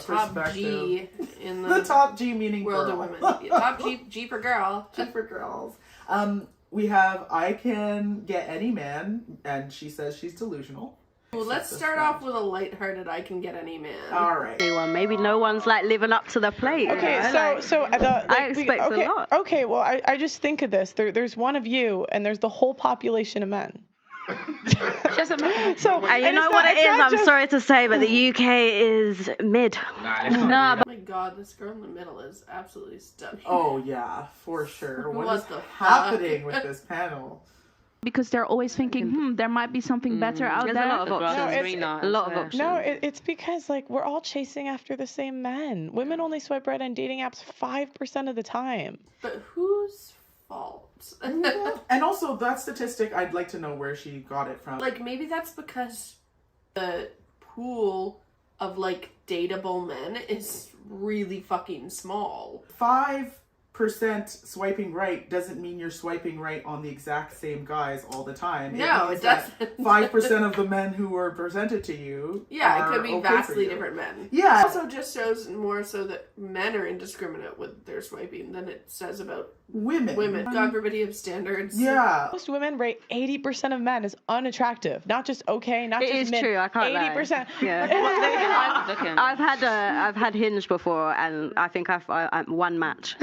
top perspective. G in The top G meaning world girl. of women. Yeah, top G for girl. G for girls. We have I can get any man, and she says she's delusional. Well, let's start off with a lighthearted I can get any man. All right. Well, maybe no one's like living up to the plate. Okay, you know? I expect a lot. Okay, well, I just think of this. There's one of you, and there's the whole population of men. So, and you know what it is? I'm sorry to say, but the UK is mid. Oh my god, this girl in the middle is absolutely stunning. Oh yeah, for sure. What is the happening with this panel? Because they're always thinking, there might be something better out There's there. a lot of options. A lot of options. No, it's because like we're all chasing after the same men. Women only swipe right on dating apps 5% of the time. But whose fault? And also, that statistic, I'd like to know where she got it from. Like, maybe that's because the pool of, like, dateable men is really fucking small. 5% swiping right doesn't mean you're swiping right on the exact same guys all the time. No, it doesn't. 5% of the men who are presented to you Yeah, it could be okay vastly for you. different men. Yeah. It also just shows more so that men are indiscriminate with their swiping than it says about Women. God forbid you have standards. Yeah. Most women rate 80% of men as unattractive. Not just okay, not It just is mid. true. I can't 80%. lie. Yeah. I've had Hinge before, and I think I've one match.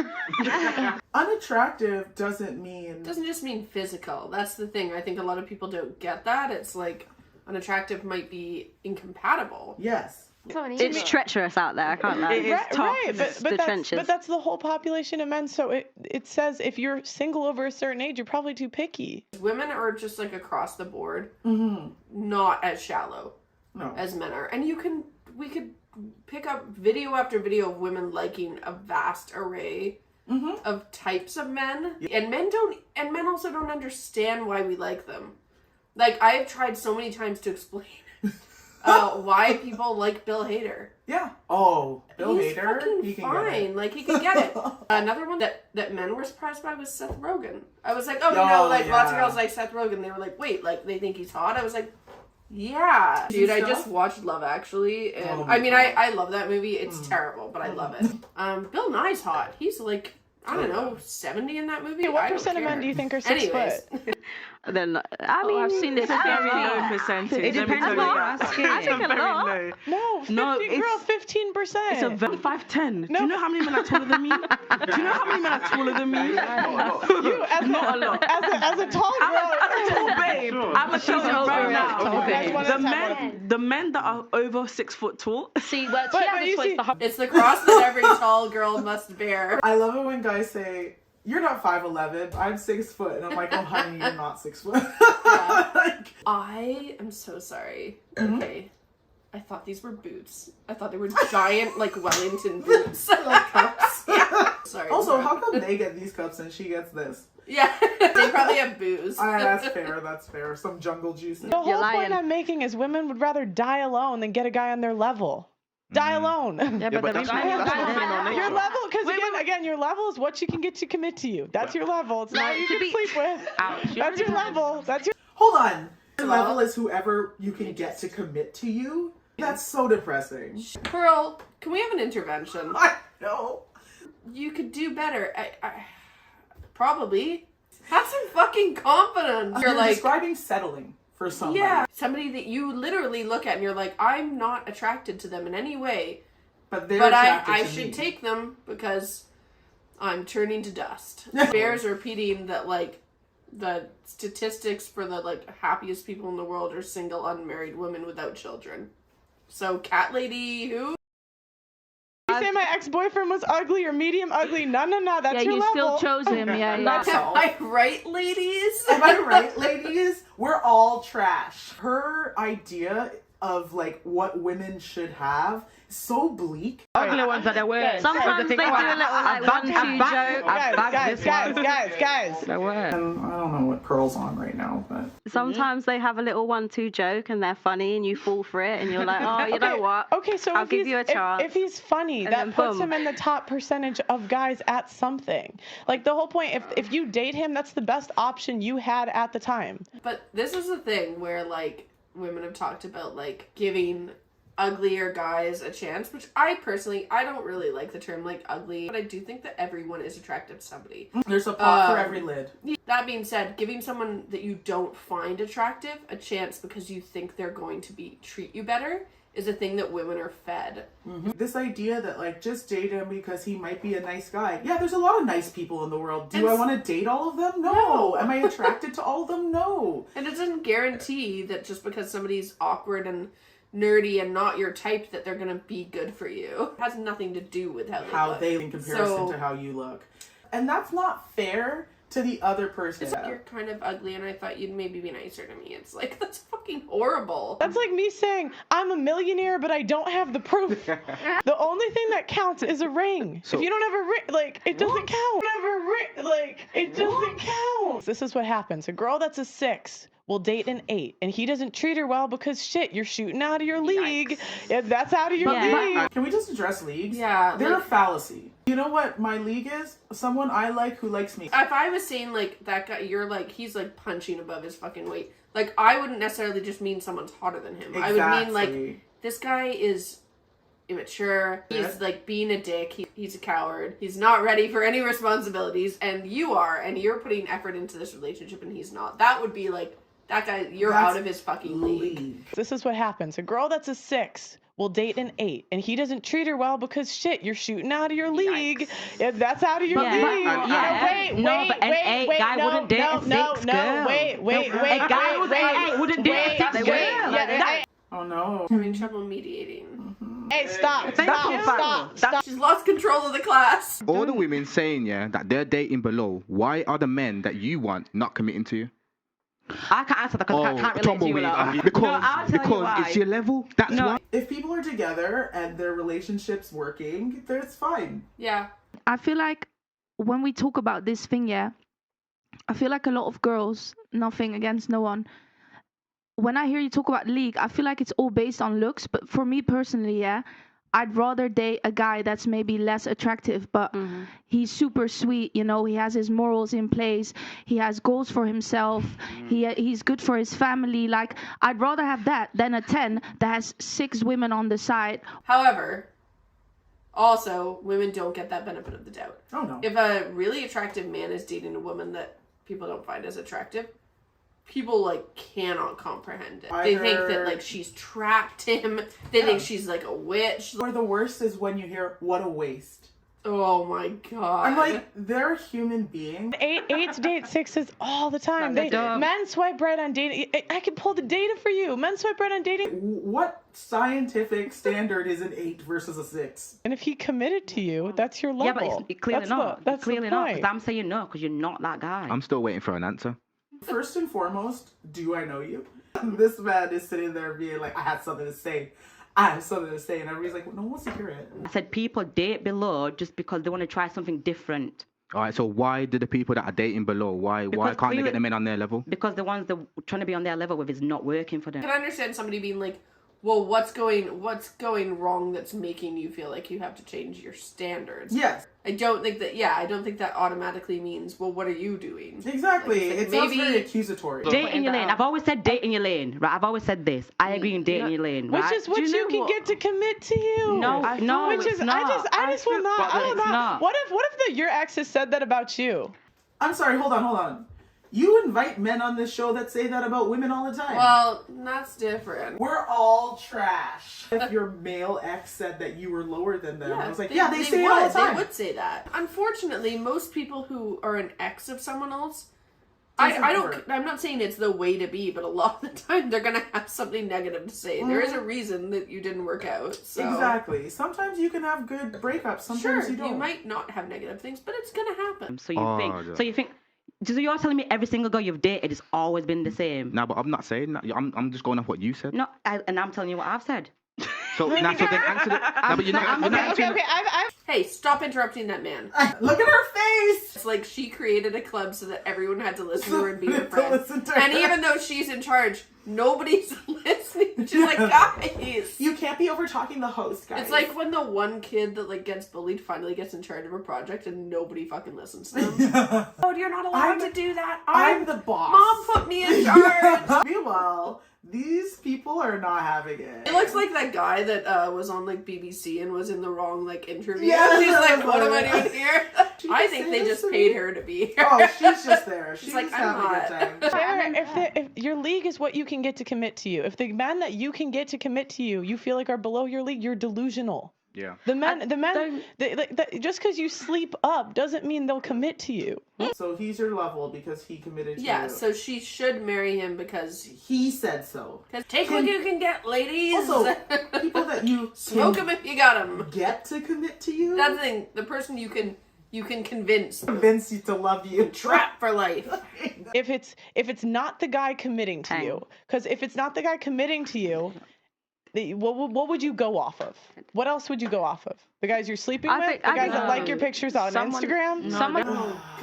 Unattractive doesn't mean... It doesn't just mean physical. That's the thing. I think a lot of people don't get that. It's like unattractive might be incompatible. Yes. It's treacherous out there. I can't lie. It is tough. Right, but that's the whole population of men. So it says if you're single over a certain age, you're probably too picky. Women are just like across the board, Mm-hmm. not as shallow as men are. And we could pick up video after video of women liking a vast array of types of men. And men also don't understand why we like them. Like, I've tried so many times to explain why people like Bill Hader. Yeah. Oh, Bill He's Hader? fucking He can fine. get it. Like, he can get it. Another one that men were surprised by was Seth Rogen. I was like, lots of girls like Seth Rogen. They were like, wait, like, they think he's hot? I was like, yeah. Dude, I just watched Love Actually, and I love that movie. It's terrible, but I love it. Bill Nye's hot. He's like, I don't know, 70 in that movie? What percent of men do you think are 6 foot? Then I mean, I've seen this very low percentage. It depends on what you're asking. I think a lot. No, 15%. It's a 5'10". Do you know how many men are taller than me? Do you know how many men are taller than me? You, Not a lot. As a tall girl. I'm a tall babe. I'm a tall girl right now. The men that are over 6 foot tall. See, well, she has a choice. It's the cross that every tall girl must bear. I love it when guys say, "You're not 5'11", I'm 6 foot," and I'm like, "Oh, honey, you're not 6 foot." Like, I am so sorry. Okay. I thought these were boots. I thought they were giant, like, Wellington boots. like cups. Yeah. Sorry. Also, how come they get these cups and she gets this? Yeah, they probably have booze. That's fair. Some jungle juice. The whole point I'm making is women would rather die alone than get a guy on their level. Die alone. Yeah, but that's not female nature. Your level, because again, your level is what you can get to commit to you. That's your level. It's not who you can sleep with. That's your level. That's your. Hold on. Your level is whoever you can get to commit to you? That's so depressing. Pearl, can we have an intervention? I know. You could do better. I probably. Have some fucking confidence. You're like describing settling for somebody. Yeah, somebody that you literally look at and you're like, I'm not attracted to them in any way. But I should take them because I'm turning to dust. Bears are repeating that, like, the statistics for the, like, happiest people in the world are single, unmarried women without children. So, cat lady, who? You say my ex-boyfriend was ugly or medium ugly? No, that's your level. Yeah, you still chose him. Yeah. Am I right, ladies? Am I right, ladies? We're all trash. Her idea of, like, what women should have is so bleak. Ugly ones that they wear. Sometimes they do a little, like, 1-2 joke. Guys. They wear. I don't know what Pearl's on right now, but... Sometimes they have a little 1-2 joke and they're funny and you fall for it and you're like, oh, you know what? Okay, so I'll give you a chance. If he's funny, And that then puts boom. him in the top percentage of guys at something. Like, the whole point, if you date him, that's the best option you had at the time. But this is the thing where, like, women have talked about, like, giving uglier guys a chance, which I don't really like the term like ugly, but I do think that everyone is attracted to somebody. There's a pot for every lid. That being said, giving someone that you don't find attractive a chance because you think they're going to treat you better is a thing that women are fed. This idea that like just date him because he might be a nice guy. Yeah, there's a lot of nice people in the world. Do I want to date all of them? No. Am I attracted to all of them? No. And it doesn't guarantee that just because somebody's awkward and nerdy and not your type that they're gonna be good for you. It has nothing to do with how they look. In comparison to how you look. And that's not fair to the other person. It's like, you're kind of ugly and I thought you'd maybe be nicer to me. It's like, that's fucking horrible. That's like me saying, I'm a millionaire, but I don't have the proof. The only thing that counts is a ring. So, if you don't have a ring, like, it doesn't count. It doesn't count. This is what happens. A girl that's a 6 will date an 8, and he doesn't treat her well because shit, you're shooting out of your league. Yeah, that's out of your league. Can we just address leagues? Yeah. They're a fallacy. You know what my league is? Someone I like who likes me. If I was saying like that guy, you're like, he's like punching above his fucking weight. Like, I wouldn't necessarily just mean someone's hotter than him. Exactly. I would mean like, this guy is immature. He's like being a dick. He's a coward. He's not ready for any responsibilities, and you are, and you're putting effort into this relationship, and he's not. That would be like, that guy, you're out of his fucking league. This is what happens. A girl that's a 6 will date an 8, and he doesn't treat her well because shit, you're shooting out of your league. Yeah, that's out of your league. Wait, a guy wouldn't date a 6 girl. Wait. A guy with an 8 wouldn't date a 6 girl. Oh no. Having trouble mediating. Hey, stop. She's lost control of the class. All the women saying, that they're dating below. Why are the men that you want not committing to you? I can't answer that because I can't relate to you a lot. Because it's your level. That's why. If people are together and their relationship's working, then it's fine. Yeah. I feel like when we talk about this thing, I feel like a lot of girls, nothing against no one, when I hear you talk about league, I feel like it's all based on looks. But for me personally, I'd rather date a guy that's maybe less attractive, but he's super sweet, you know, he has his morals in place, he has goals for himself, he's good for his family. Like, I'd rather have that than a 10 that has 6 women on the side. However, also, women don't get that benefit of the doubt. Oh, no. If a really attractive man is dating a woman that people don't find as attractive, people like cannot comprehend it. They think that like she's trapped him. They think she's like a witch. Or the worst is when you hear, what a waste. Oh my god. I'm like, they're a human being. 8s date 6s all the time. Men swipe right on dating. I can pull the data for you. Men swipe right on dating. What scientific standard is an 8 versus a 6? And if he committed to you, that's your level. Yeah, but it's clearly not. That's clearly the not. point. Because I'm saying no, because you're not that guy. I'm still waiting for an answer. First and foremost, do I know you? This man is sitting there being like, I have something to say. And everybody's like, well, no one wants to hear it. I said people date below just because they want to try something different. All right, so why do the people that are dating below, why can't they get the men on their level? Because the ones they're trying to be on their level with is not working for them. I can understand somebody being like, well, what's going wrong that's making you feel like you have to change your standards? Yes. I don't think that automatically means, well, what are you doing? Exactly. Like, it sounds very accusatory. Date in your lane. I've always said date in your lane, right? I've always said this. I agree in date in your lane, right? Which is what you can get to commit to you. No, which is, not. I just will not. I don't know. What if your ex has said that about you? I'm sorry, hold on. You invite men on this show that say that about women all the time. Well, that's different. We're all trash. If your male ex said that you were lower than them, I was like, they say it all the time. They would say that. Unfortunately, most people who are an ex of someone else, I'm not saying it's the way to be, but a lot of the time they're going to have something negative to say. There is a reason that you didn't work out. So. Exactly. Sometimes you can have good breakups. Sometimes you don't. You might not have negative things, but it's going to happen. So you think... So you're telling me every single girl you've dated has always been the same? No, but I'm not saying that. I'm just going off what you said. No, and I'm telling you what I've said. So then answer it. No, but you're not answering. Okay. Hey, stop interrupting that man. Look at her face! It's like she created a club so that everyone had to listen to her and be her friend. And even though she's in charge, nobody's listening. She's like, guys. You can't be over-talking the host, guys. It's like when the one kid that like gets bullied finally gets in charge of a project and nobody fucking listens to them. Oh, you're not allowed to do that. I'm the boss. Mom put me in charge. Meanwhile, well, these people are not having it. It looks like that guy that was on like BBC and was in the wrong like interview. Yeah, She's like, what am I doing here? I think they just paid her to be here. Oh, she's just there. She's like, having I'm a good time. Sarah, if your league is what you can get to commit to you, if the men that you can get to commit to you, you feel like are below your league, you're delusional. Yeah. The men, just because you sleep up doesn't mean they'll commit to you. So he's your level because he committed to Yeah, you. so she should marry him because He said so. take what you can get, ladies. Also, people that you Smoke him if you got him. get to commit to you. That's the thing. The person you can convince. Convince you to love you. Trap for life. If it's not the guy committing to you, because if it's not the guy committing to you, what would you go off of? What else would you go off of? The guys you're sleeping with? The guys that like your pictures on Instagram?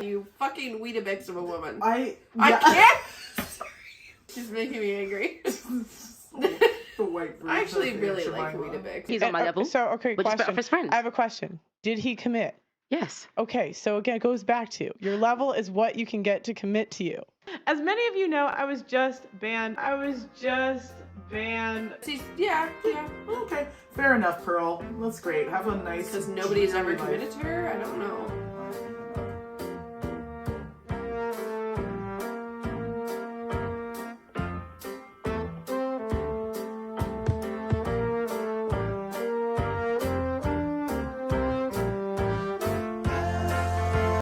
You fucking Weetabix of a woman. I can't. She's making me angry. The white I actually version of really Aunt like Jemima. Weetabix. He's on my level. So, okay, We're just better question. as friends. I have a question. Did he commit? Yes. Okay, so again, it goes back to your level is what you can get to commit to you. As many of you know, I was just banned. Yeah. Okay, fair enough, Pearl. That's great. Have a nice. Because nobody's ever life. committed to her? I don't know.